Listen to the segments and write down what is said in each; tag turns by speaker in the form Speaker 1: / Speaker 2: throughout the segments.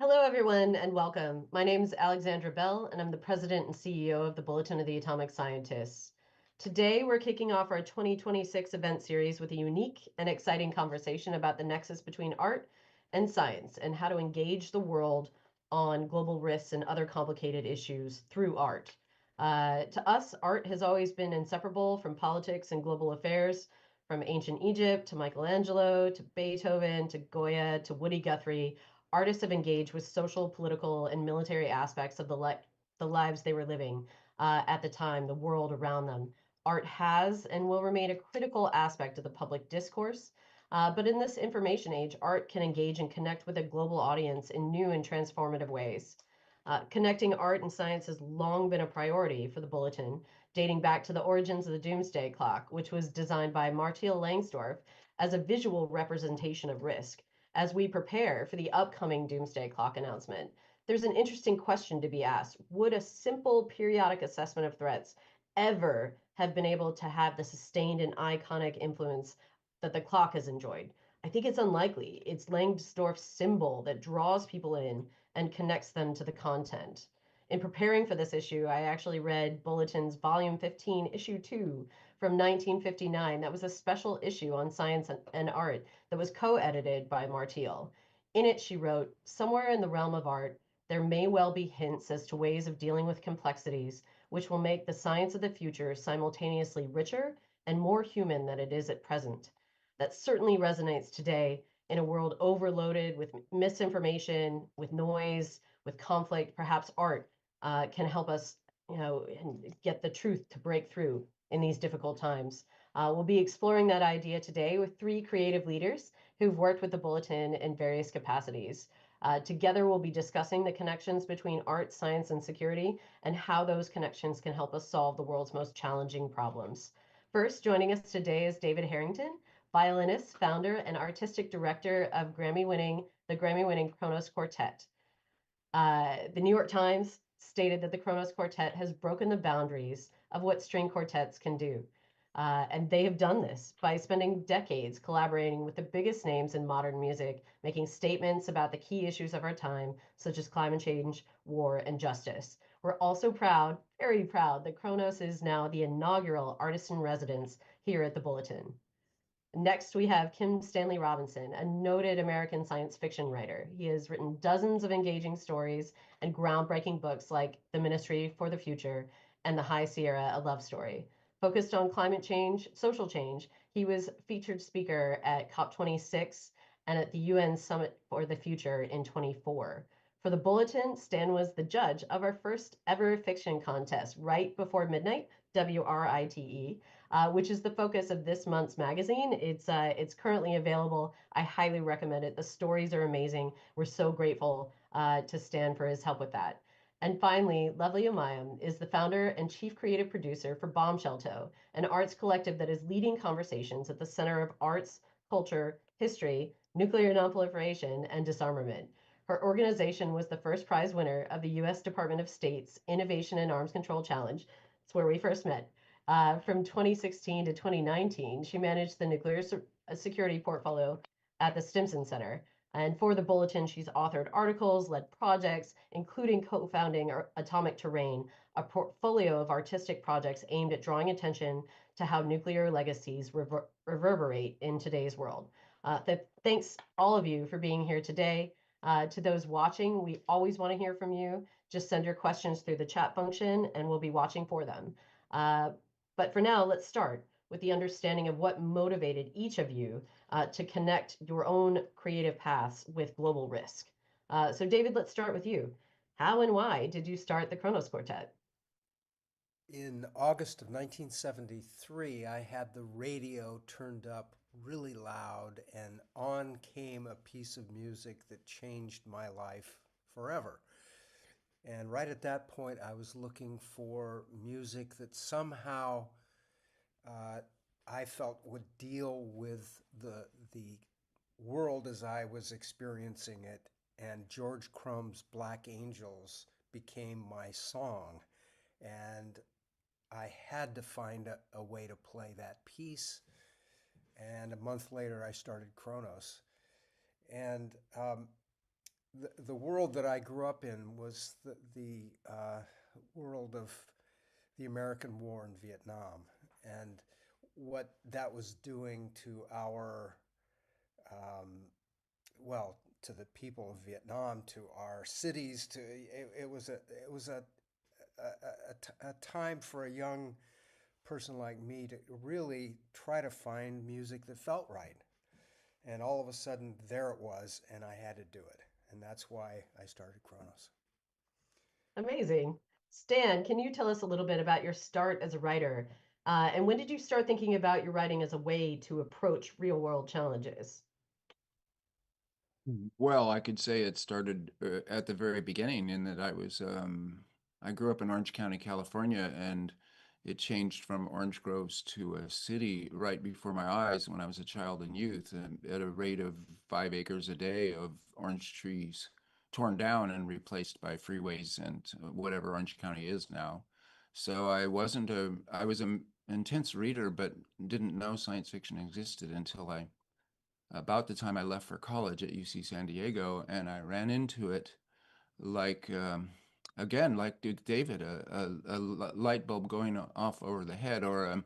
Speaker 1: Hello, everyone, and welcome. My name is Alexandra Bell, and I'm the president and CEO of the Bulletin of the Atomic Scientists. Today, we're kicking off our 2026 event series with a unique and exciting conversation about the nexus between art and science and how to engage the world on global risks and other complicated issues through art. To us, art has always been inseparable from politics and global affairs, from ancient Egypt to Michelangelo to Beethoven to Goya to Woody Guthrie. Artists have engaged with social, political, and military aspects of the lives they were living at the time, the world around them. Art has and will remain a critical aspect of the public discourse. But in this information age, art can engage and connect with a global audience in new and transformative ways. Connecting art and science has long been a priority for the Bulletin, dating back to the origins of the Doomsday Clock, which was designed by Martial Langsdorff as a visual representation of risk. As we prepare for the upcoming Doomsday Clock announcement, there's an interesting question to be asked. Would a simple periodic assessment of threats ever have been able to have the sustained and iconic influence that the clock has enjoyed? I think it's unlikely. It's Langsdorff's symbol that draws people in and connects them to the content. In preparing for this issue, I actually read Bulletin's Volume 15, Issue 2 from 1959. That was a special issue on science and art that was co-edited by Martial. In it, she wrote, "Somewhere in the realm of art, there may well be hints as to ways of dealing with complexities which will make the science of the future simultaneously richer and more human than it is at present." That certainly resonates today in a world overloaded with misinformation, with noise, with conflict. Perhaps art can help us, get the truth to break through in these difficult times. We'll be exploring that idea today with three creative leaders who've worked with the Bulletin in various capacities. Together, we'll be discussing the connections between art, science, and security, and how those connections can help us solve the world's most challenging problems. First, joining us today is David Harrington, violinist, founder, and artistic director of the Grammy-winning Kronos Quartet. The New York Times stated that the Kronos Quartet has broken the boundaries of what string quartets can do. And they have done this by spending decades collaborating with the biggest names in modern music, making statements about the key issues of our time, such as climate change, war, and justice. We're also proud, very proud, that Kronos is now the inaugural artist in residence here at the Bulletin. Next, we have Kim Stanley Robinson, a noted American science fiction writer. He has written dozens of engaging stories and groundbreaking books like The Ministry for the Future and The High Sierra, a love story. Focused on climate change, social change, he was featured speaker at COP26 and at the UN Summit for the Future in 24. For the Bulletin, Stan was the judge of our first ever fiction contest, Right Before Midnight, WRITE, which is the focus of this month's magazine. It's currently available. I highly recommend it. The stories are amazing. We're so grateful to Stan for his help with that. And finally, Lovely Umayam is the founder and chief creative producer for Bombshell, an arts collective that is leading conversations at the center of arts, culture, history, nuclear nonproliferation, and disarmament. Her organization was the first prize winner of the U.S. Department of State's Innovation in Arms Control Challenge. It's where we first met. From 2016 to 2019, she managed the nuclear security portfolio at the Stimson Center. And for the Bulletin, she's authored articles, led projects, including co-founding Atomic Terrain, a portfolio of artistic projects aimed at drawing attention to how nuclear legacies reverberate in today's world. Thanks all of you for being here today. To those watching, we always want to hear from you. Just send your questions through the chat function and we'll be watching for them. But for now, let's start with the understanding of what motivated each of you to connect your own creative paths with global risk. So David, let's start with you. How and why did you start the Kronos Quartet?
Speaker 2: In August of 1973, I had the radio turned up really loud, and on came a piece of music that changed my life forever. And right at that point, I was looking for music that somehow uh, I felt would deal with the world as I was experiencing it. And George Crumb's Black Angels became my song. And I had to find a way to play that piece. And a month later, I started Kronos. And the world that I grew up in was the world of the American War in Vietnam and what that was doing to our, um, well, to the people of Vietnam, to our cities. It was a time for a young person like me to really try to find music that felt right. And all of a sudden, there it was, and I had to do it. And that's why I started Kronos.
Speaker 1: Amazing. Stan, can you tell us a little bit about your start as a writer? And when did you start thinking about your writing as a way to approach real world challenges?
Speaker 3: Well, I could say it started at the very beginning in that I grew up in Orange County, California, and it changed from orange groves to a city right before my eyes when I was a child and youth, and at a rate of 5 acres a day of orange trees torn down and replaced by freeways and whatever Orange County is now. So I was an intense reader, but didn't know science fiction existed until I about the time I left for college at UC San Diego, and I ran into it like, again, like Duke David, a light bulb going off over the head, or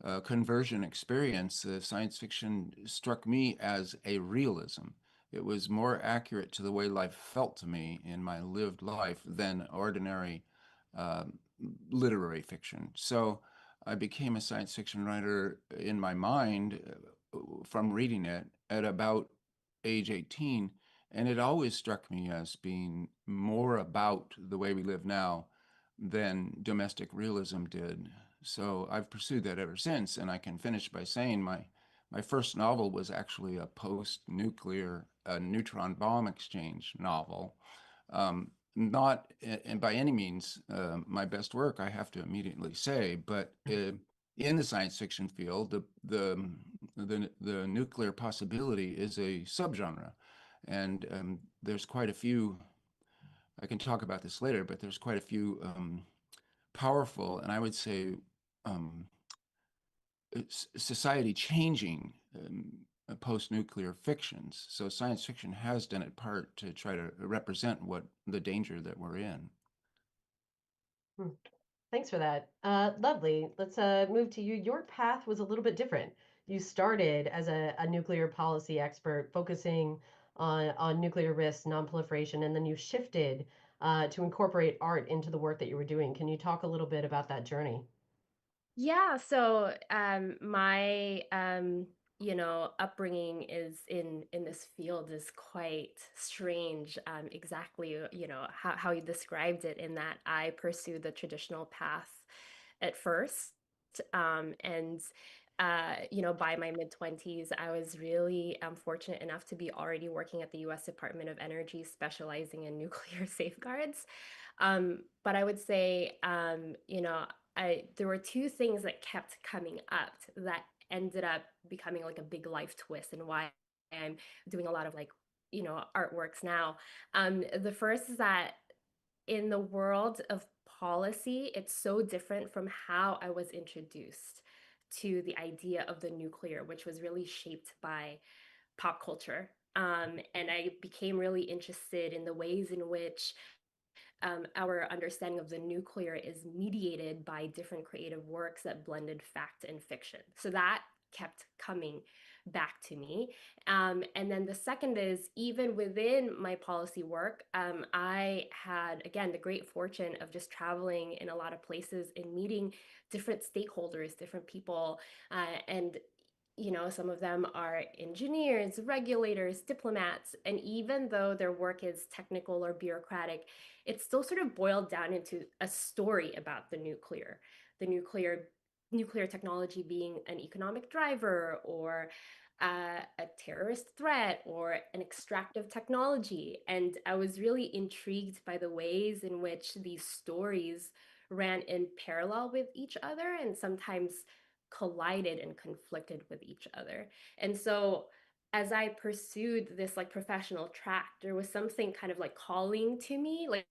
Speaker 3: a conversion experience. Science fiction struck me as a realism. It was more accurate to the way life felt to me in my lived life than ordinary uh, literary fiction. So I became a science fiction writer in my mind from reading it at about age 18. And it always struck me as being more about the way we live now than domestic realism did. So I've pursued that ever since. And I can finish by saying my first novel was actually a post-nuclear neutron bomb exchange novel. Not and by any means my best work, I have to immediately say, but in the science fiction field, the nuclear possibility is a subgenre, and there's quite a few. I can talk about this later, but there's quite a few powerful, and I would say um, society changing post-nuclear fictions. So science fiction has done its part to try to represent what the danger that we're in.
Speaker 1: Hmm. Thanks for that. Lovely. Let's move to you. Your path was a little bit different. You started as a nuclear policy expert, focusing on nuclear risks, nonproliferation, and then you shifted to incorporate art into the work that you were doing. Can you talk a little bit about that journey?
Speaker 4: Yeah, so my upbringing is in this field is quite strange. Exactly, how you described it in that I pursued the traditional path at first. And by my mid-20s, I was really fortunate enough to be already working at the US Department of Energy, specializing in nuclear safeguards. But I would say, there were two things that kept coming up that ended up becoming like a big life twist and why I'm doing a lot of like, artworks now. The first is that in the world of policy, it's so different from how I was introduced to the idea of the nuclear, which was really shaped by pop culture. And I became really interested in the ways in which our understanding of the nuclear is mediated by different creative works that blended fact and fiction. So that kept coming back to me. And then the second is even within my policy work, I had, again, the great fortune of just traveling in a lot of places and meeting different stakeholders, different people. And some of them are engineers, regulators, diplomats, and even though their work is technical or bureaucratic, it's still sort of boiled down into a story about the nuclear technology being an economic driver or a terrorist threat or an extractive technology. And I was really intrigued by the ways in which these stories ran in parallel with each other and sometimes collided and conflicted with each other. And so as I pursued this like professional track, there was something kind of like calling to me, like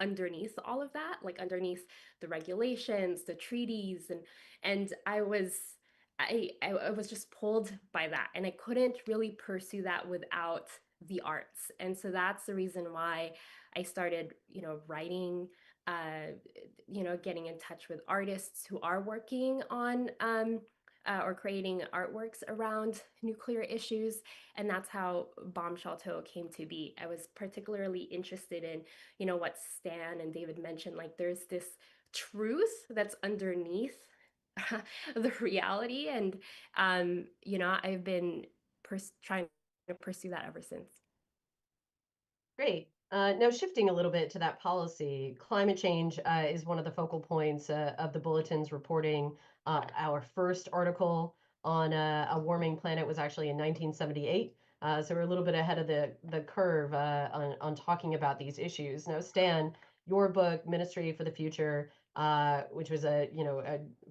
Speaker 4: underneath all of that, like underneath the regulations, the treaties, and I was just pulled by that, and I couldn't really pursue that without the arts. And so that's the reason why I started, writing, getting in touch with artists who are working on or creating artworks around nuclear issues. And that's how Bomb Shelter came to be. I was particularly interested in, what Stan and David mentioned, like there's this truth that's underneath the reality. And, I've been trying to pursue that ever since.
Speaker 1: Great. Now, shifting a little bit to that policy, climate change is one of the focal points of the Bulletin's reporting. Our first article on a warming planet was actually in 1978. So we're a little bit ahead of the curve on talking about these issues. Now, Stan, your book, Ministry for the Future, which was a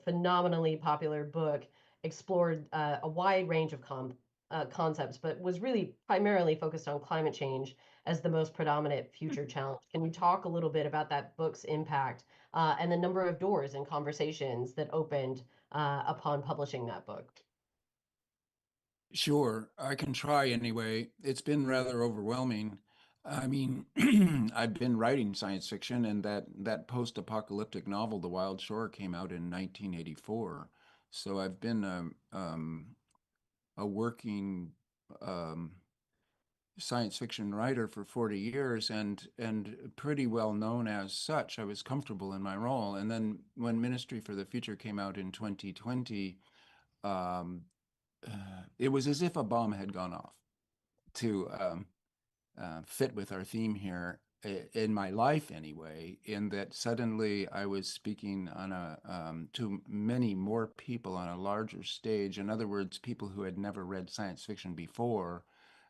Speaker 1: phenomenally popular book, explored a wide range of concepts, but was really primarily focused on climate change as the most predominant future challenge. Can you talk a little bit about that book's impact and the number of doors and conversations that opened upon publishing that book?
Speaker 3: Sure, I can try anyway. It's been rather overwhelming. I mean, I've been writing science fiction, and that post-apocalyptic novel, The Wild Shore, came out in 1984. So I've been a working um, science fiction writer for 40 years and pretty well known as such. I was comfortable in my role. And then when Ministry for the Future came out in 2020, um, it was as if a bomb had gone off to fit with our theme here in my life anyway, in that suddenly I was speaking on to many more people on a larger stage. In other words, people who had never read science fiction before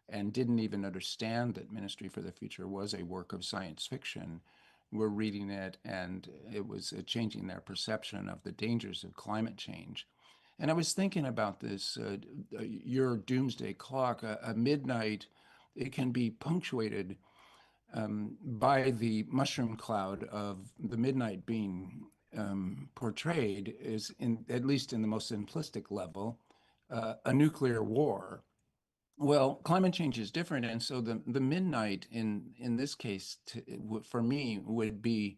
Speaker 3: and didn't even understand that Ministry for the Future was a work of science fiction were reading it, and it was changing their perception of the dangers of climate change. And I was thinking about this, your doomsday clock, a midnight, it can be punctuated by the mushroom cloud of the midnight being portrayed is, at least in the most simplistic level, a nuclear war. Well, climate change is different, and so the midnight in this case, for me, would be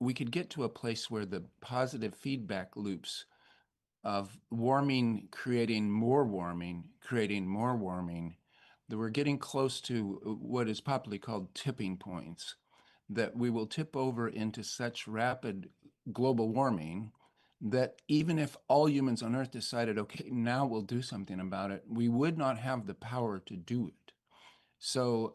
Speaker 3: we could get to a place where the positive feedback loops of warming creating more warming, creating more warming, that we're getting close to what is popularly called tipping points, that we will tip over into such rapid global warming that even if all humans on Earth decided, okay, now we'll do something about it, we would not have the power to do it. So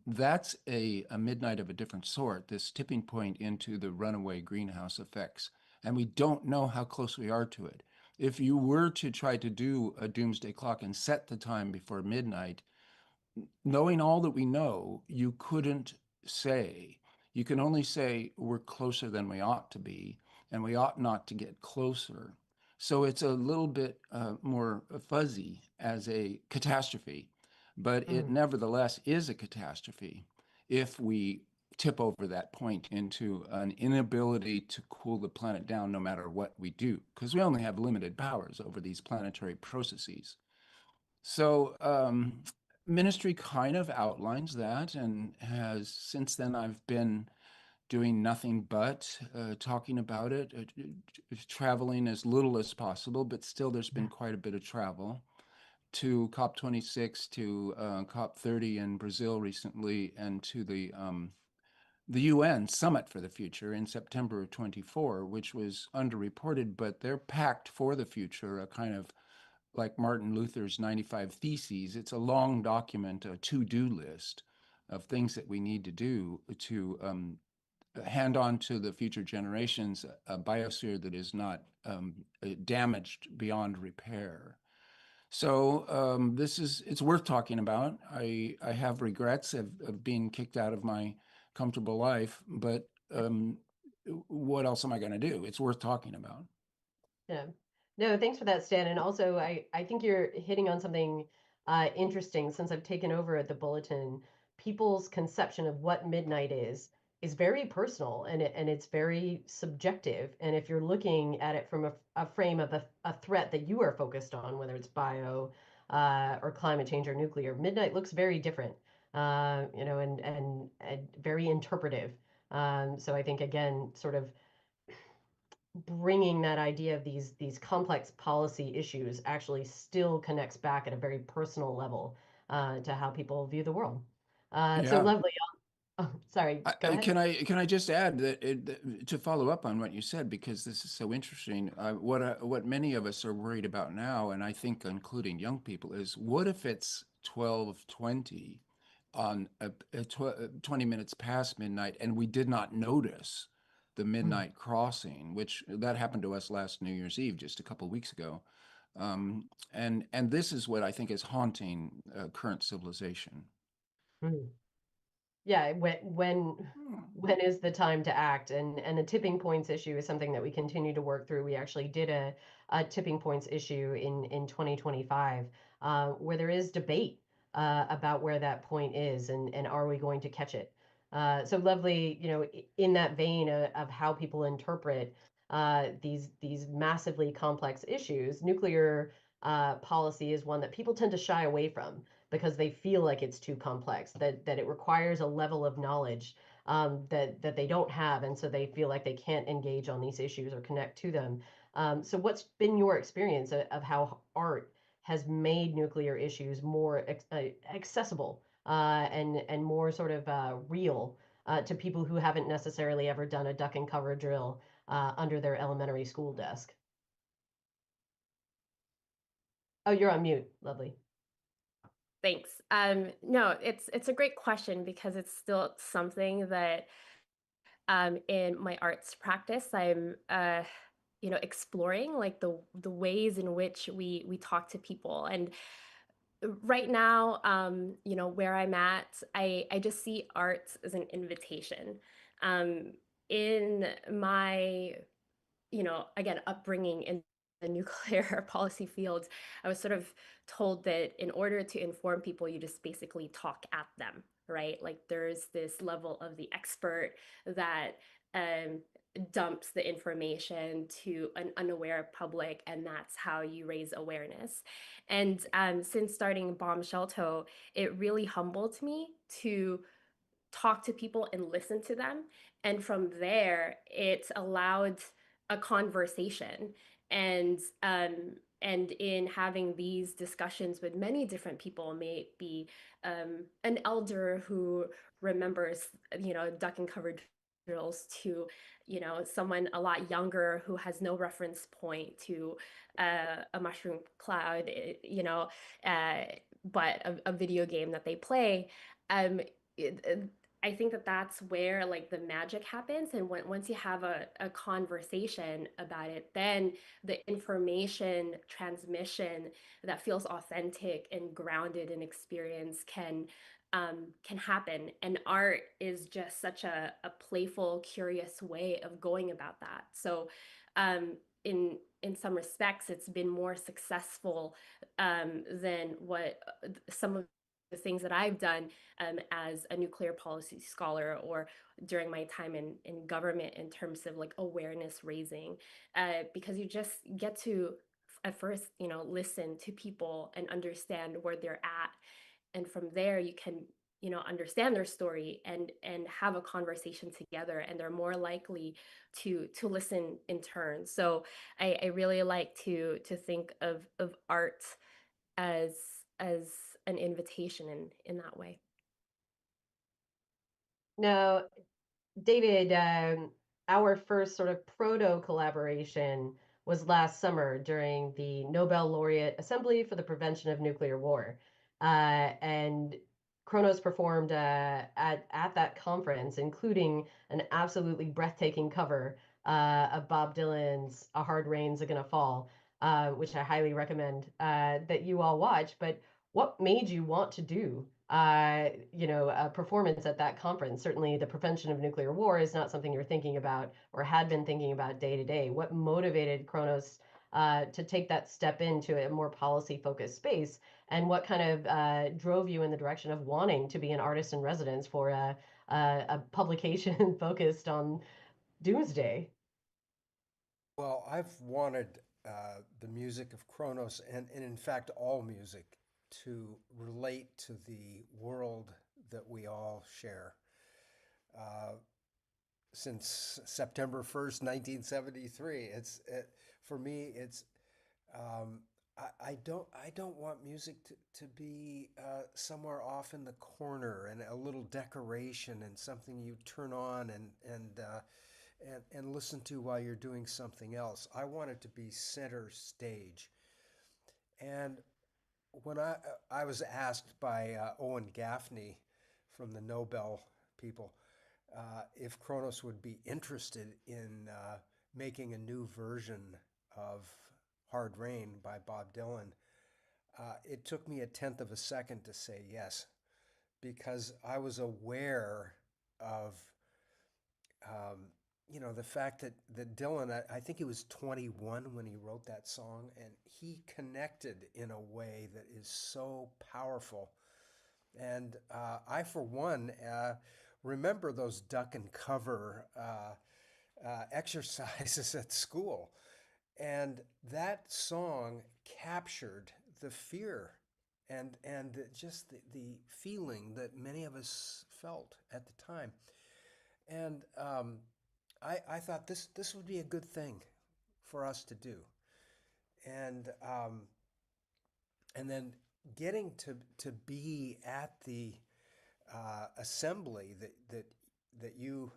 Speaker 3: that's a midnight of a different sort, this tipping point into the runaway greenhouse effects. And we don't know how close we are to it. If you were to try to do a doomsday clock and set the time before midnight, knowing all that we know, you couldn't say. You can only say we're closer than we ought to be, and we ought not to get closer. So it's a little bit more fuzzy as a catastrophe, but it nevertheless is a catastrophe if we tip over that point into an inability to cool the planet down no matter what we do, because we only have limited powers over these planetary processes. So ministry kind of outlines that, and has since then I've been doing nothing but talking about it, traveling as little as possible, but still there's been quite a bit of travel to COP26, to COP30 in Brazil recently, and to the UN Summit for the Future in September of 24, which was underreported, but they're packed for the future, a kind of like Martin Luther's 95 Theses. It's a long document, a to-do list of things that we need to do to hand on to the future generations a biosphere that is not damaged beyond repair. So it's worth talking about. I have regrets of being kicked out of my comfortable life, but what else am I going to do? It's worth talking about.
Speaker 1: Yeah. No, thanks for that, Stan. And also, I think you're hitting on something interesting since I've taken over at the Bulletin. People's conception of what midnight is very personal and it's very subjective. And if you're looking at it from a frame of a threat that you are focused on, whether it's bio or climate change or nuclear. Midnight looks very different, and very interpretive. So I think again, sort of bringing that idea of these complex policy issues actually still connects back at a very personal level to how people view the world. So
Speaker 3: Yeah.
Speaker 1: lovely. Oh, sorry, go ahead.
Speaker 3: Can I just add to follow up on what you said, because this is so interesting. What many of us are worried about now, and I think including young people, is what if it's 12:20 on 20 minutes past midnight, and we did not notice the midnight crossing, which that happened to us last New Year's Eve, just a couple of weeks ago. And this is what I think is haunting current civilization.
Speaker 1: Mm. Yeah, when is the time to act? And the tipping points issue is something that we continue to work through. We actually did a tipping points issue in 2025, where there is debate about where that point is and are we going to catch it? So lovely, in that vein of how people interpret these massively complex issues, nuclear policy is one that people tend to shy away from because they feel like it's too complex, that it requires a level of knowledge that they don't have, and so they feel like they can't engage on these issues or connect to them. So what's been your experience of how art has made nuclear issues more accessible and more sort of real to people who haven't necessarily ever done a duck and cover drill under their elementary school desk? Oh, you're on mute. Lovely.
Speaker 4: Thanks. No, it's a great question because it's still something that in my arts practice I'm exploring, like the ways in which we talk to people. And right now, where I'm at, I just see art as an invitation. Um, in my again, upbringing in the nuclear policy field, I was sort of told that in order to inform people, you just basically talk at them, right? Like there's this level of the expert that um, dumps the information to an unaware public, and that's how you raise awareness. And since starting Bomb Shelto, it really humbled me to talk to people and listen to them. And from there, it allowed a conversation. And and in having these discussions with many different people, may it be an elder who remembers, duck and cover drills, to someone a lot younger who has no reference point, to a mushroom cloud, uh, but a video game that they play. um, I think that that's where like the magic happens. And once you have a conversation about it, then the information transmission that feels authentic and grounded in experience can happen. And art is just such a playful, curious way of going about that. So in some respects, it's been more successful than what some of the things that I've done as a nuclear policy scholar, or during my time in government, in terms of like awareness raising, because you just get to at first, listen to people and understand where they're at. And from there, you can, understand their story and have a conversation together, and they're more likely to listen in turn. So I really like to think of art as as an invitation in that way.
Speaker 1: Now, David, our first sort of proto collaboration was last summer during the Nobel Laureate Assembly for the Prevention of Nuclear War. And Kronos performed at that conference, including an absolutely breathtaking cover of Bob Dylan's A Hard Rain's a Gonna Fall, which I highly recommend that you all watch. But what made you want to do a performance at that conference? Certainly, the prevention of nuclear war is not something you're thinking about or had been thinking about day to day. What motivated Kronos to take that step into a more policy focused space? And what kind of drove you in the direction of wanting to be an artist in residence for a publication focused on doomsday?
Speaker 2: Well, I've wanted the music of Kronos, and in fact all music, to relate to the world that we all share. Uh, since September 1st, 1973, for me, um, I don't want music to be somewhere off in the corner and a little decoration and something you turn on and listen to while you're doing something else. I want it to be center stage. And when I was asked by Owen Gaffney from the Nobel people if Kronos would be interested in making a new version of Hard Rain by Bob Dylan, it took me a tenth of a second to say yes, because I was aware of um, the fact that Dylan, I think he was 21 when he wrote that song, and he connected in a way that is so powerful. And I, for one, remember those duck and cover exercises at school. And that song captured the fear and just the feeling that many of us felt at the time. And I thought this would be a good thing for us to do. And and then getting to be at the assembly that you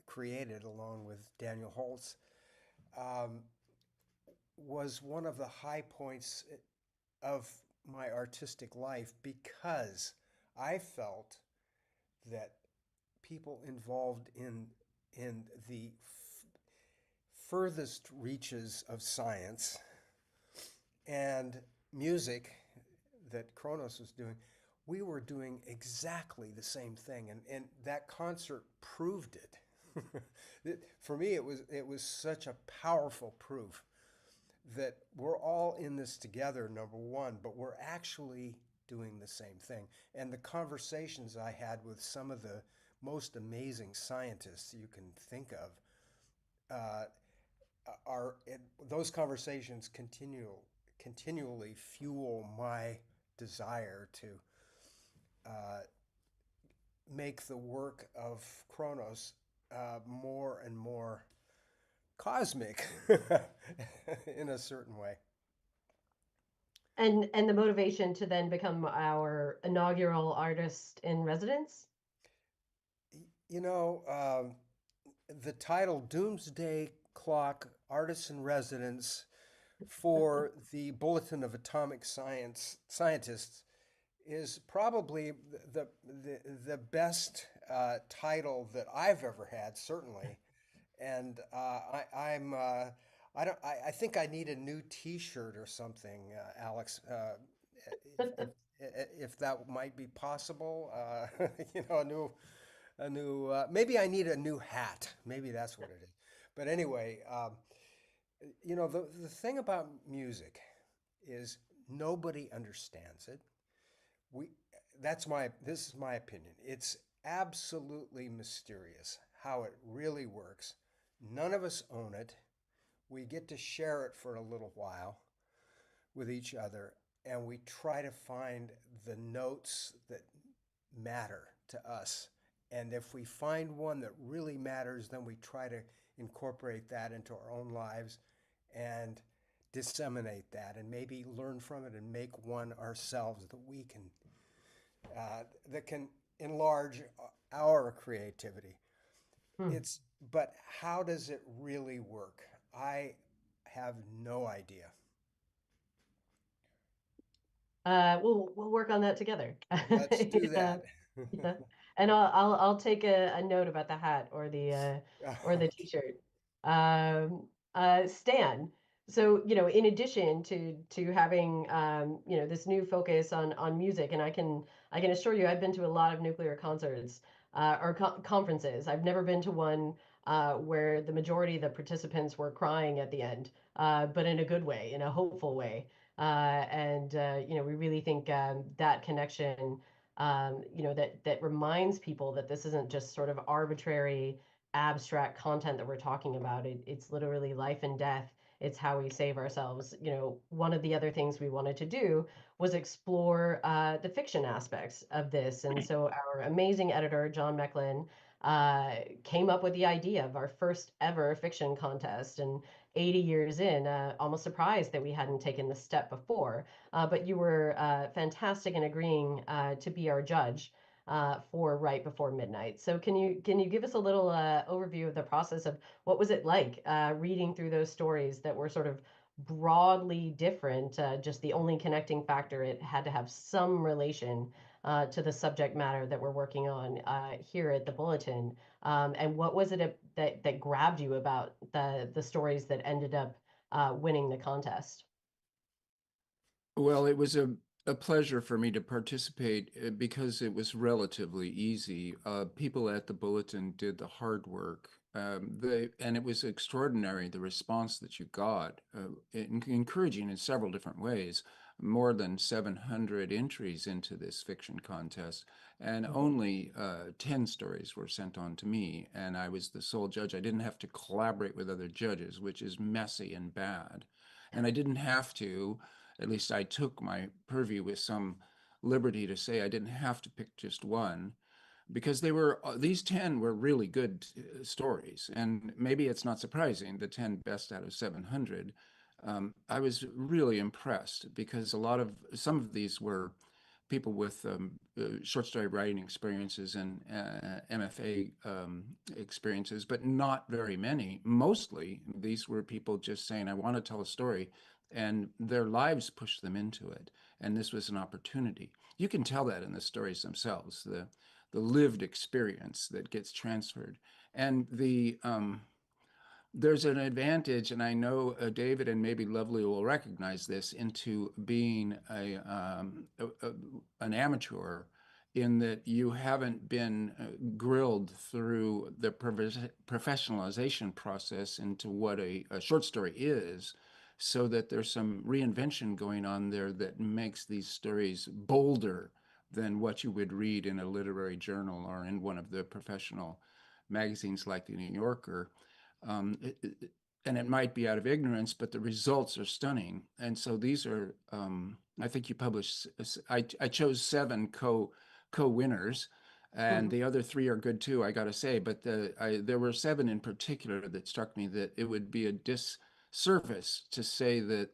Speaker 2: created along with Daniel Holtz um, was one of the high points of my artistic life, because I felt that people involved in the furthest reaches of science and music that Kronos was doing, we were doing exactly the same thing, and that concert proved it. For me, it was such a powerful proof that we're all in this together, number one, but we're actually doing the same thing. And the conversations I had with some of the most amazing scientists you can think of uh, those conversations continually fuel my desire to uh, make the work of Kronos more and more cosmic in a certain way.
Speaker 1: And the motivation to then become our inaugural artist in residence?
Speaker 2: You know, the title Doomsday Clock Artists in Residence for the Bulletin of Atomic Scientists is probably the best title that I've ever had, certainly. And I think I need a new T-shirt or something, Alex. If that might be possible, maybe I need a new hat. Maybe that's what it is. But anyway, the thing about music is nobody understands it. We this is my opinion. It's absolutely mysterious how it really works. None of us own it. We get to share it for a little while with each other, and we try to find the notes that matter to us. And if we find one that really matters, then we try to incorporate that into our own lives and disseminate that, and maybe learn from it and make one ourselves that can enlarge our creativity.
Speaker 1: Hmm.
Speaker 2: It's but how does it really work? I have no idea.
Speaker 1: We'll work on that together.
Speaker 2: Let's do
Speaker 1: Yeah,
Speaker 2: that.
Speaker 1: yeah. And I'll take a note about the hat or the t-shirt. Stan. So, in addition to having this new focus on music, and I can assure you I've been to a lot of nuclear concerts or conferences. I've never been to one where the majority of the participants were crying at the end, but in a good way, in a hopeful way. And we really think that connection, that reminds people that this isn't just sort of arbitrary, abstract content that we're talking about. It's literally life and death. it's how we save ourselves. One of the other things we wanted to do was explore the fiction aspects of this. And so our amazing editor, John Mecklin, came up with the idea of our first ever fiction contest. And 80 years in, almost surprised that we hadn't taken this step before. But you were fantastic in agreeing to be our judge for Right Before Midnight. So can you give us a little overview of the process of what was it like reading through those stories that were sort of broadly different? Just the only connecting factor, it had to have some relation to the subject matter that we're working on here at the Bulletin. And what was it that grabbed you about the stories that ended up winning the contest?
Speaker 3: Well, it was a pleasure for me to participate because it was relatively easy. People at the Bulletin did the hard work. And it was extraordinary, the response that you got, encouraging in several different ways. More than 700 entries into this fiction contest, and
Speaker 1: Mhm.
Speaker 3: only 10 stories were sent on to me, and I was the sole judge. I didn't have to collaborate with other judges, which is messy and bad. And I didn't have to, at least I took my purview with some liberty to say I didn't have to pick just one because these 10 were really good stories. And maybe it's not surprising, the 10 best out of 700. I was really impressed because some of these were people with short story writing experiences and MFA experiences, but not very many. Mostly, these were people just saying, I want to tell a story, and their lives pushed them into it. And this was an opportunity. You can tell that in the stories themselves, the lived experience that gets transferred. And there's an advantage, and I know David and maybe Lovely will recognize this, into being an amateur, in that you haven't been grilled through the professionalization process into what a short story is, so that there's some reinvention going on there that makes these stories bolder than what you would read in a literary journal or in one of the professional magazines like the New Yorker. Um, it, it, and it might be out of ignorance, but the results are stunning. And so these are, I think you published, I chose 7 co-winners, and
Speaker 1: Mhm.
Speaker 3: the other 3 are good too, I got to say. But there were 7 in particular that struck me that it would be a disservice to say that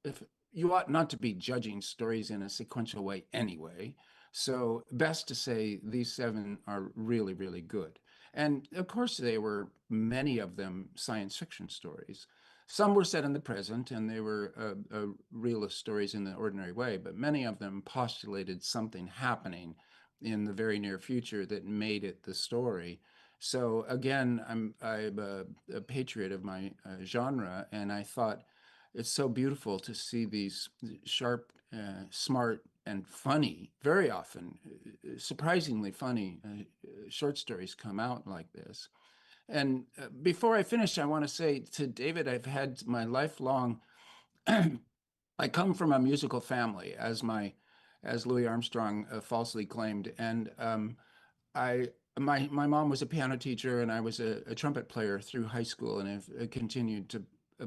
Speaker 3: if you ought not to be judging stories in a sequential way anyway. So best to say these 7 are really, really good. And of course, they were, many of them, science fiction stories. Some were set in the present, and they were realist stories in the ordinary way, but many of them postulated something happening in the very near future that made it the story. So again, I'm a patriot of my genre, and I thought it's so beautiful to see these sharp, smart, and funny, very often surprisingly funny short stories come out like this. And before I finish, I want to say to David, I've had my lifelong, I come from a musical family, as Louis Armstrong falsely claimed. And I, my mom was a piano teacher, and I was a trumpet player through high school, and have continued to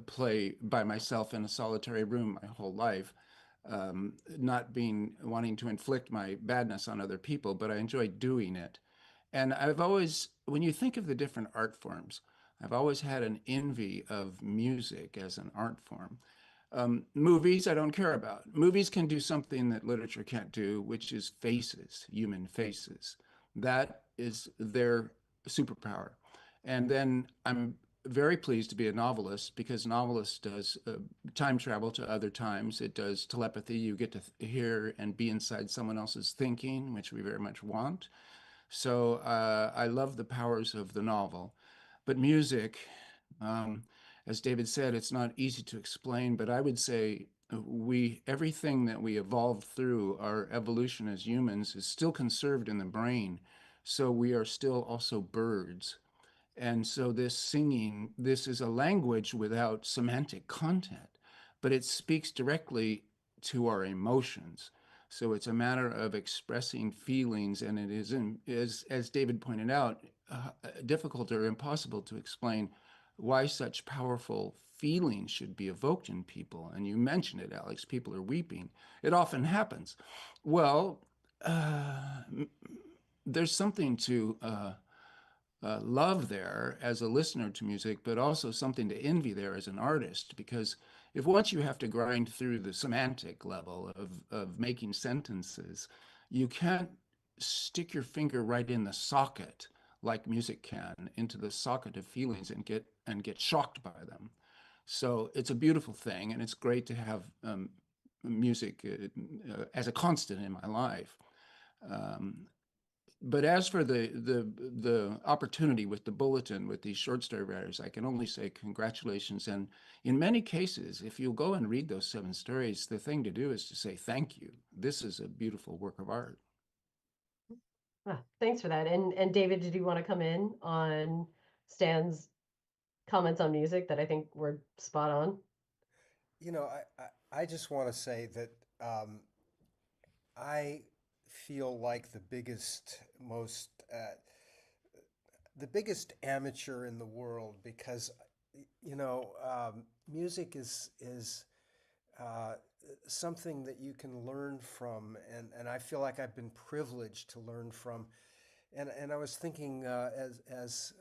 Speaker 3: play by myself in a solitary room my whole life. Not wanting to inflict my badness on other people, but I enjoy doing it. And I've always, when you think of the different art forms, I've always had an envy of music as an art form. Movies, I don't care about. Movies can do something that literature can't do, which is faces, human faces. That is their superpower. And then I'm very pleased to be a novelist, because novelist does time travel to other times. It does telepathy. You get to hear and be inside someone else's thinking, which we very much want. So I love the powers of the novel. But music, um, as David said, it's not easy to explain, but I would say everything that we evolved through our evolution as humans is still conserved in the brain. So we are still also birds. And so this singing, this is a language without semantic content, but it speaks directly to our emotions. So it's a matter of expressing feelings, and it is, as David pointed out, difficult or impossible to explain why such powerful feeling should be evoked in people. And you mentioned it, Alex, people are weeping. It often happens. Well, there's something to love there as a listener to music, but also something to envy there as an artist. Because if once you have to grind through the semantic level of making sentences, you can't stick your finger right in the socket like music can, into the socket of feelings and get shocked by them. So it's a beautiful thing, and it's great to have music as a constant in my life. Um, but as for the opportunity with the Bulletin, with these short story writers, I can only say congratulations. And in many cases, if you go and read those 7 stories, the thing to do is to say thank you. This is a beautiful work of art.
Speaker 1: Thanks for that. And David, did you want to come in on Stan's comments on music that I think were spot on?
Speaker 2: You know, I just want to say that I feel like the biggest amateur in the world because, music is uh, something that you can learn from, and I feel like I've been privileged to learn from. And I was thinking as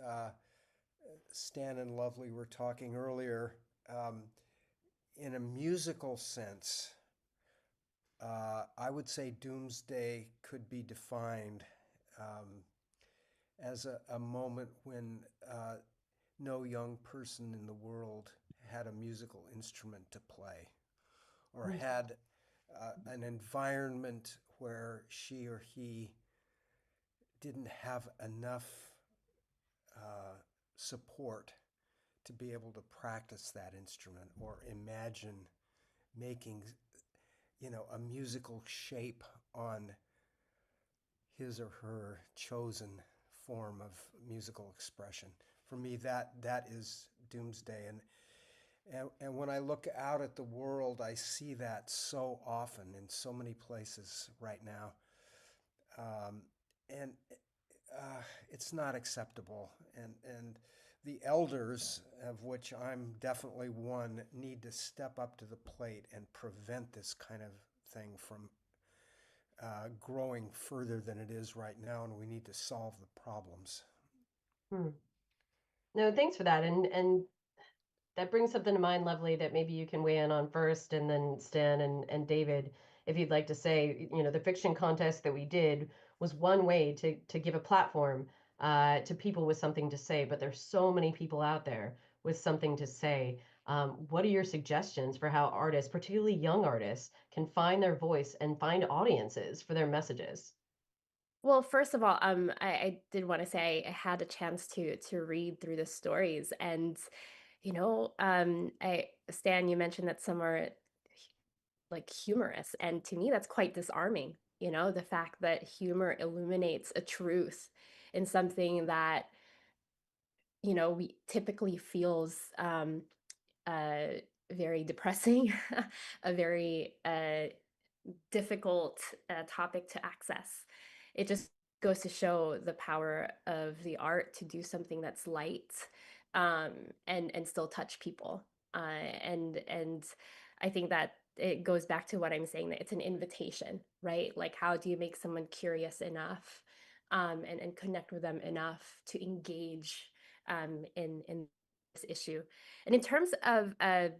Speaker 2: Stan and Lovely were talking earlier, um, in a musical sense, I would say Doomsday could be defined um, as a moment when no young person in the world had a musical instrument to play or
Speaker 1: Mm.
Speaker 2: had an environment where she or he didn't have enough support to be able to practice that instrument or imagine making, a musical shape on his or her chosen form of musical expression. For me, that is Doomsday, and when I look out at the world, I see that so often in so many places right now, and it's not acceptable. And the elders, of which I'm definitely one, need to step up to the plate and prevent this kind of thing from growing further than it is right now, and we need to solve the problems.
Speaker 1: Hmm. No, thanks for that. And that brings something to mind, Lovely, that maybe you can weigh in on first, and then Stan and David, if you'd like to say, the fiction contest that we did was one way to give a platform to people with something to say, but there's so many people out there with something to say. What are your suggestions for how artists, particularly young artists, can find their voice and find audiences for their messages?
Speaker 4: Well, first of all, I did want to say I had a chance to read through the stories, and I Stan, you mentioned that some are like humorous, and to me, that's quite disarming. The fact that humor illuminates a truth in something that we typically feels uh, very depressing, a very difficult topic to access. It just goes to show the power of the art to do something that's light, um, and still touch people. And I think that it goes back to what I'm saying, that it's an invitation, right? Like, how do you make someone curious enough, and connect with them enough to engage in this issue? And in terms of I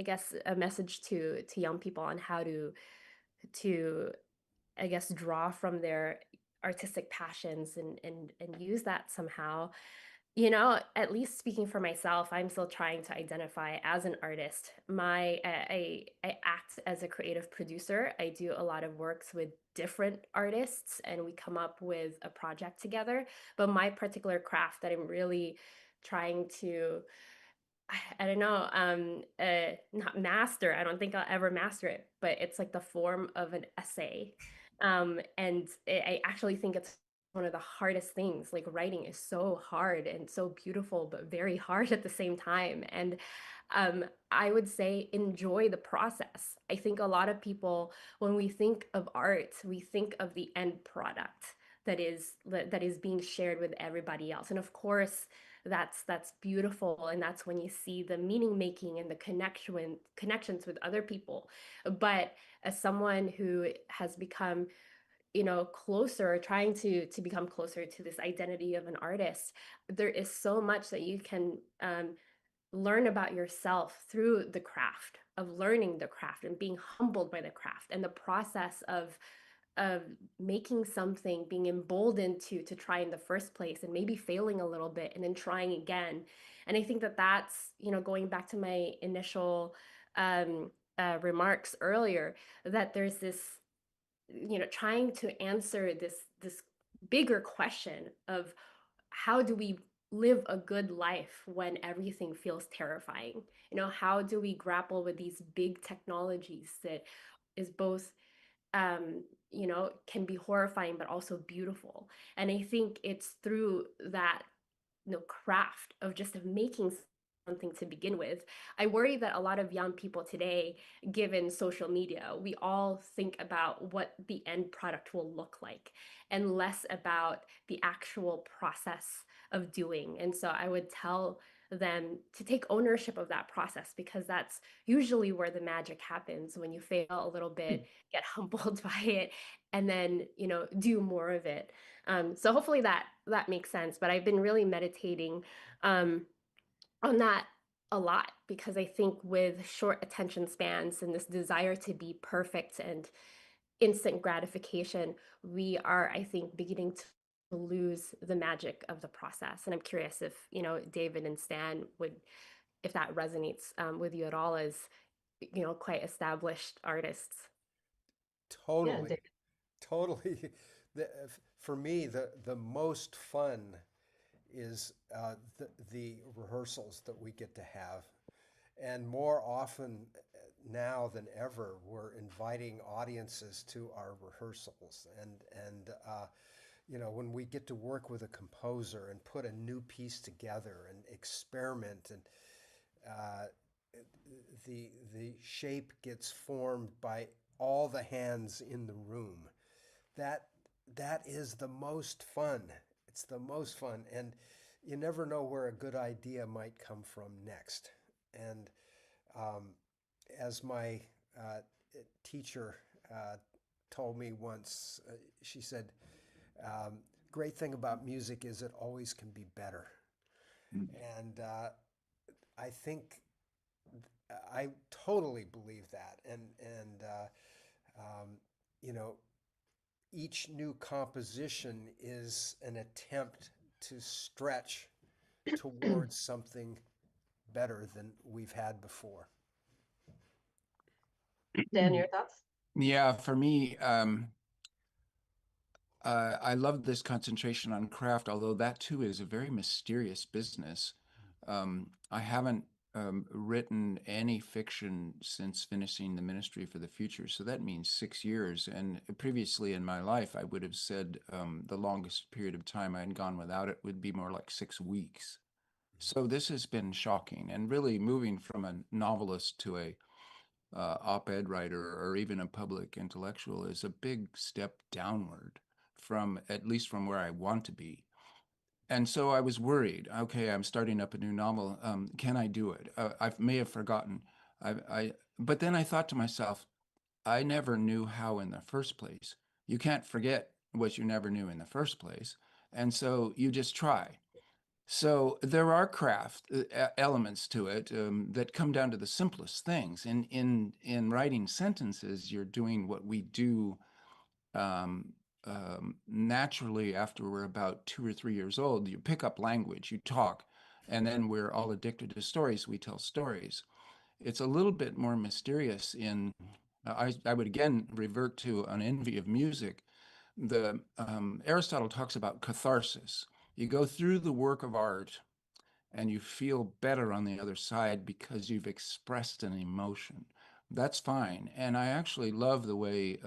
Speaker 4: guess a message to young people on how to I guess draw from their artistic passions and use that somehow. At least speaking for myself, I'm still trying to identify as an artist. I act as a creative producer. I do a lot of works with different artists, and we come up with a project together. But my particular craft that I'm really trying to, I don't know, not master. I don't think I'll ever master it, but it's like the form of an essay. And I actually think it's one of the hardest things. Like, writing is so hard and so beautiful, but very hard at the same time. And I would say enjoy the process. I think a lot of people, when we think of art, we think of the end product that is being shared with everybody else. And of course, that's beautiful, and that's when you see the meaning making and the connections with other people. But as someone who has become, closer, trying to become closer to this identity of an artist, there is so much that you can learn about yourself through the craft of learning the craft and being humbled by the craft and the process of making something, being emboldened to try in the first place and maybe failing a little bit and then trying again. And I think that that's, going back to my initial remarks earlier, that there's this, trying to answer this bigger question of how do we live a good life when everything feels terrifying? How do we grapple with these big technologies that is both can be horrifying but also beautiful? And I think it's through that craft of just of making something to begin with. I worry that a lot of young people today, given social media, we all think about what the end product will look like and less about the actual process of doing. And so I would tell them to take ownership of that process, because that's usually where the magic happens. When you fail a little bit, get humbled by it, and then do more of it. So hopefully that makes sense. But I've been really meditating on that a lot, because I think with short attention spans and this desire to be perfect and instant gratification, we are, I think, beginning to lose the magic of the process. And I'm curious if, David and Stan would, if that resonates with you at all as, quite established artists.
Speaker 1: Yeah,
Speaker 2: Totally, totally. For me, the most fun is the rehearsals that we get to have. And more often now than ever, we're inviting audiences to our rehearsals. And when we get to work with a composer and put a new piece together and experiment, and uh, the shape gets formed by all the hands in the room. That that is the most fun. It's the most fun, and you never know where a good idea might come from next. And um, as my uh, teacher told me once, she said, um, "Great thing about music is it always can be better."
Speaker 3: Mm.
Speaker 2: And I think I totally believe that. Um, you know, each new composition is an attempt to stretch towards something better than we've had before.
Speaker 1: Dan, your thoughts?
Speaker 3: Yeah, for me, I love this concentration on craft, although that too is a very mysterious business. I haven't written any fiction since finishing The Ministry for the Future, so that means 6 years. And previously in my life, I would have said the longest period of time I had gone without it would be more like 6 weeks. So this has been shocking, and really moving from a novelist to a op-ed writer or even a public intellectual is a big step downward from, at least from where I want to be. And so I was worried. Okay, I'm starting up a new novel. Can I do it? I may have forgotten. But then I thought to myself, I never knew how in the first place. You can't forget what you never knew in the first place. And so you just try. So there are craft elements to it that come down to the simplest things. In writing sentences, you're doing what we do um, naturally after we're about 2 or 3 years old. You pick up language, you talk, and then we're all addicted to stories. We tell stories. It's a little bit more mysterious in. I would again revert to an envy of music. The Aristotle talks about catharsis. You go through the work of art and you feel better on the other side because you've expressed an emotion. That's fine. And I actually love the way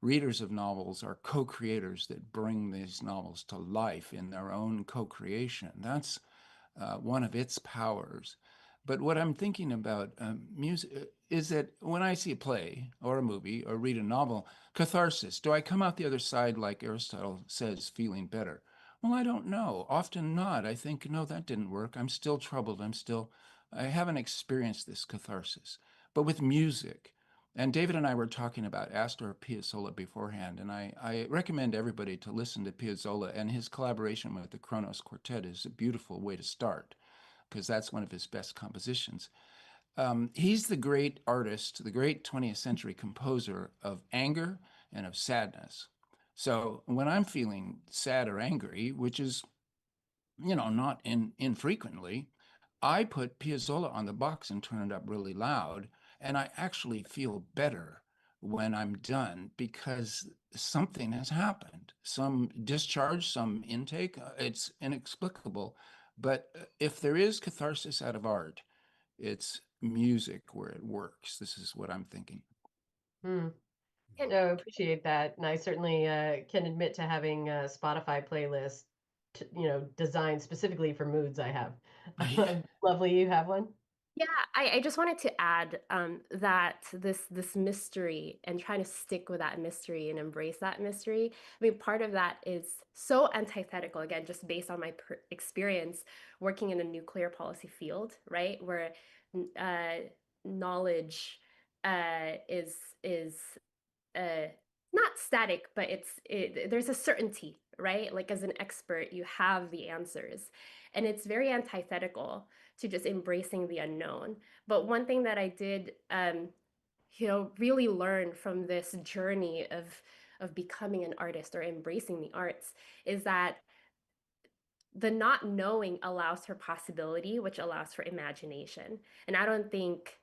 Speaker 3: readers of novels are co-creators that bring these novels to life in their own co-creation. That's one of its powers. But what I'm thinking about music is that when I see a play or a movie or read a novel, catharsis, do I come out the other side, like Aristotle says, feeling better? Well, I don't know. Often not. I think, no, that didn't work. I'm still troubled. I haven't experienced this catharsis. But with music, and David and I were talking about Astor Piazzolla beforehand, and I recommend everybody to listen to Piazzolla, and his collaboration with the Kronos Quartet is a beautiful way to start, because that's one of his best compositions. He's the great artist, the great 20th century composer of anger and of sadness. So when I'm feeling sad or angry, which is, not infrequently, I put Piazzolla on the box and turn it up really loud, and I actually feel better when I'm done because something has happened, some discharge, some intake. It's inexplicable. But if there is catharsis out of art, it's music where it works. This is what I'm thinking.
Speaker 1: Hmm.
Speaker 4: And
Speaker 1: No, I appreciate that. And I certainly can admit to having a Spotify playlist, designed specifically for moods I have. Lovely, you have one?
Speaker 4: yeah, I just wanted to add that this mystery and trying to stick with that mystery and embrace that mystery. I mean, part of that is so antithetical, again, just based on my experience working in a nuclear policy field, right, where uh, knowledge is uh, not static, but there's a certainty, right? Like as an expert, you have the answers, and it's very antithetical to just embracing the unknown. But one thing that I did, really learn from this journey of becoming an artist or embracing the arts is that the not knowing allows for possibility, which allows for imagination. And I don't think,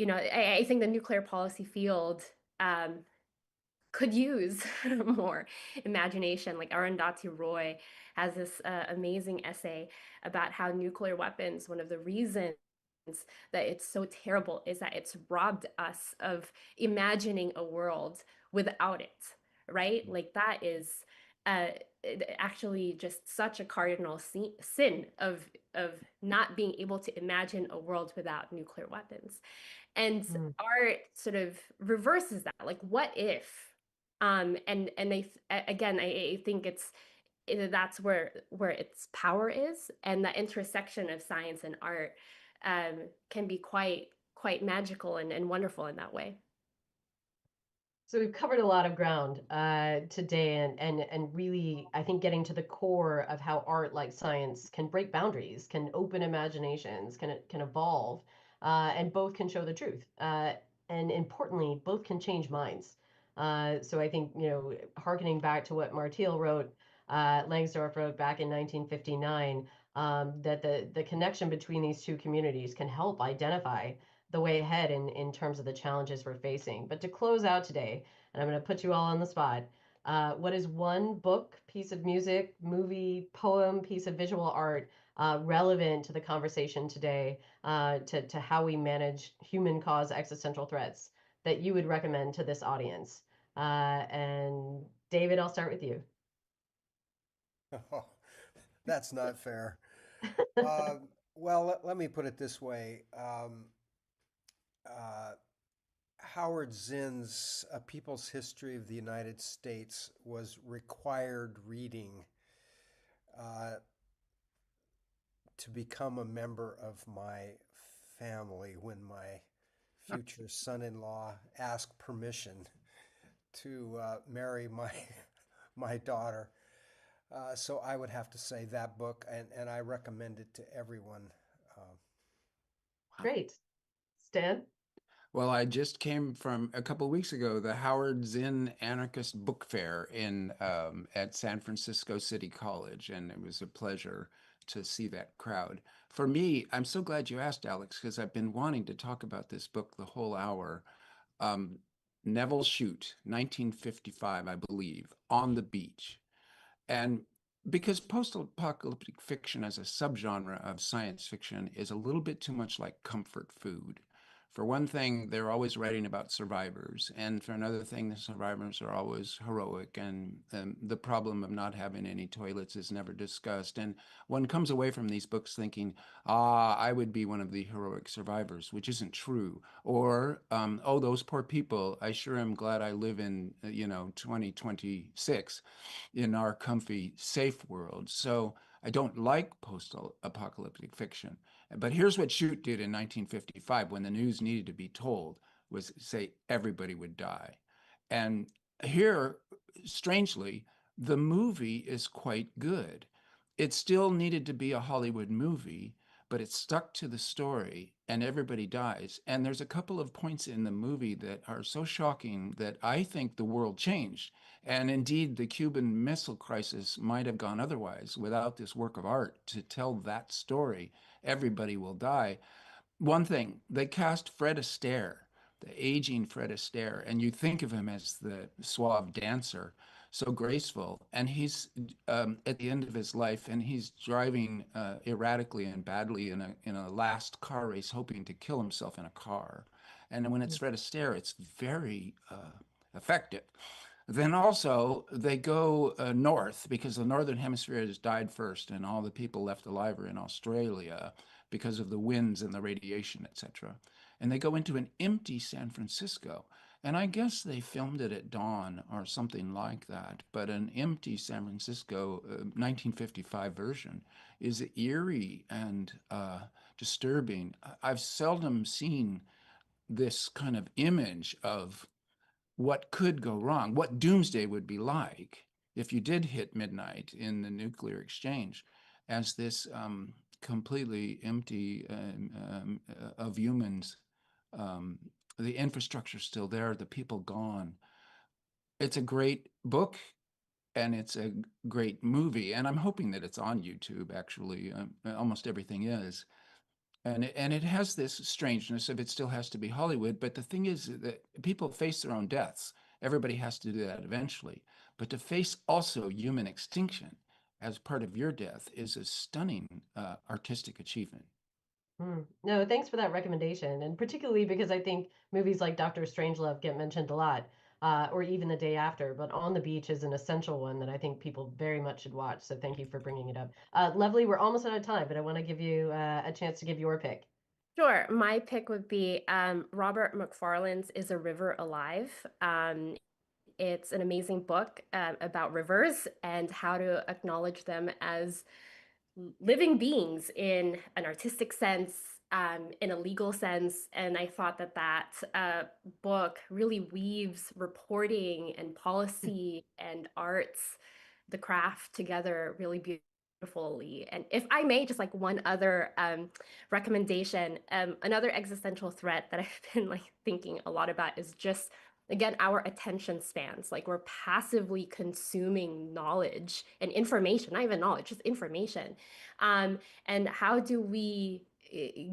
Speaker 4: I think the nuclear policy field um, could use more imagination. Like Arundhati Roy has this amazing essay about how nuclear weapons, one of the reasons that it's so terrible is that it's robbed us of imagining a world without it, right? Like that is uh, actually just such a cardinal sin of not being able to imagine a world without nuclear weapons. And
Speaker 1: Hmm.
Speaker 4: art sort of reverses that. Like, what if? And again, I think that's where its power is, and the intersection of science and art can be quite magical and wonderful in that way.
Speaker 1: So we've covered a lot of ground today, and really, I think getting to the core of how art, like science, can break boundaries, can open imaginations, can evolve, and both can show the truth. And importantly, both can change minds. So I think, harkening back to what Martial wrote, Langsdorff wrote back in 1959, that the connection between these two communities can help identify the way ahead in terms of the challenges we're facing. But to close out today, and I'm going to put you all on the spot, what is one book, piece of music, movie, poem, piece of visual art relevant to the conversation today, to how we manage human cause existential threats that you would recommend to this audience? And David, I'll start with you.
Speaker 2: Oh, that's not fair. Well, let me put it this way. Uh, Howard Zinn's A People's History of the United States was required reading uh, to become a member of my family when my future son-in-law asked permission to marry my my daughter. So I would have to say that book, and I recommend it to everyone. Uh,
Speaker 3: Wow.
Speaker 1: Great. Stan?
Speaker 3: Well, I just came from a couple of weeks ago, the Howard Zinn Anarchist Book Fair in at San Francisco City College, and it was a pleasure to see that crowd. For me, I'm so glad you asked, Alex, because I've been wanting to talk about this book the whole hour. Um, Neville Shute, 1955, I believe, On the Beach. And because post-apocalyptic fiction as a subgenre of science fiction is a little bit too much like comfort food For one thing, they're always writing about survivors. And for another thing, the survivors are always heroic. And the problem of not having any toilets is never discussed. And one comes away from these books thinking, I would be one of the heroic survivors, which isn't true. Or, oh, those poor people, I sure am glad I live in, 2026 in our comfy, safe world. So I don't like post-apocalyptic fiction. But here's what Shute did in 1955 when the news needed to be told, was say everybody would die. And here, strangely, the movie is quite good. It still needed to be a Hollywood movie, but it stuck to the story and everybody dies. And there's a couple of points in the movie that are so shocking that I think the world changed. And indeed, the Cuban Missile Crisis might have gone otherwise without this work of art to tell that story. Everybody will die. One thing, they cast Fred Astaire, the aging Fred Astaire, and you think of him as the suave dancer, so graceful. And he's at the end of his life, and he's driving erratically and badly in a last car race, hoping to kill himself in a car. And when it's Fred Astaire, it's very effective. Then also they go north because the northern hemisphere has died first, and all the people left alive are in Australia because of the winds and the radiation, etc. And they go into an empty San Francisco. And I guess they filmed it at dawn or something like that. But an empty San Francisco 1955 version is eerie and disturbing. I've seldom seen this kind of image of what could go wrong, what doomsday would be like if you did hit midnight in the nuclear exchange, as this completely empty of humans. Um, the infrastructure's still there, the people gone. It's a great book and it's a great movie, and I'm hoping that it's on YouTube, actually. Almost everything is. And it has this strangeness of it still has to be Hollywood, but the thing is that people face their own deaths. Everybody has to do that eventually. But to face also human extinction as part of your death is a stunning artistic achievement.
Speaker 1: No, thanks for that recommendation. And particularly because I think movies like Doctor Strangelove get mentioned a lot, or even The Day After, but On the Beach is an essential one that I think people very much should watch. So thank you for bringing it up. Lovely, we're almost out of time, but I want to give you a chance to give your pick.
Speaker 4: Sure. My pick would be Robert McFarlane's Is a River Alive? It's an amazing book about rivers and how to acknowledge them as living beings in an artistic sense, in a legal sense. And I thought that book really weaves reporting and policy and arts, the craft together really beautifully. And if I may, just like one other recommendation, another existential threat that I've been like thinking a lot about is just again our attention spans. Like we're passively consuming knowledge and information, not even knowledge, just information. And how do we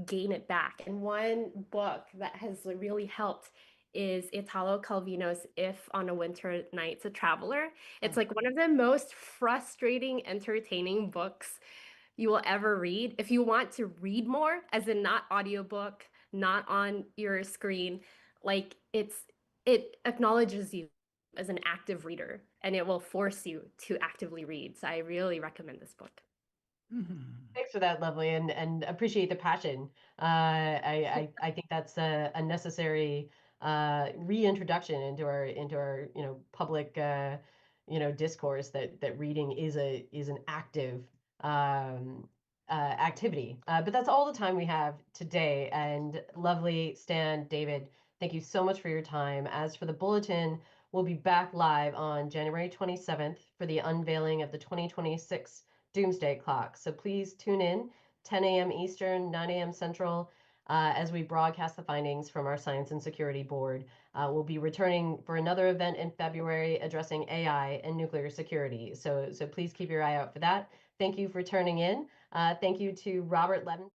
Speaker 4: gain it back? And one book that has really helped is Italo Calvino's If on a Winter Night's a Traveler. It's like one of the most frustrating, entertaining books you will ever read. If you want to read more, as in not audiobook, not on your screen, like it acknowledges you as an active reader and it will force you to actively read. So I really recommend this book.
Speaker 1: Thanks for that, Lovely, and appreciate the passion. I think that's a necessary reintroduction into our public discourse that reading is an active activity. But that's all the time we have today. And Lovely, Stan, David, thank you so much for your time. As for the Bulletin, we'll be back live on January 27th for the unveiling of the 2026 Doomsday Clock. So please tune in 10 a.m. Eastern, 9 a.m. Central, as we broadcast the findings from our Science and Security Board. We'll be returning for another event in February addressing AI and nuclear security. So please keep your eye out for that. Thank you for turning in. Thank you to Robert Levin.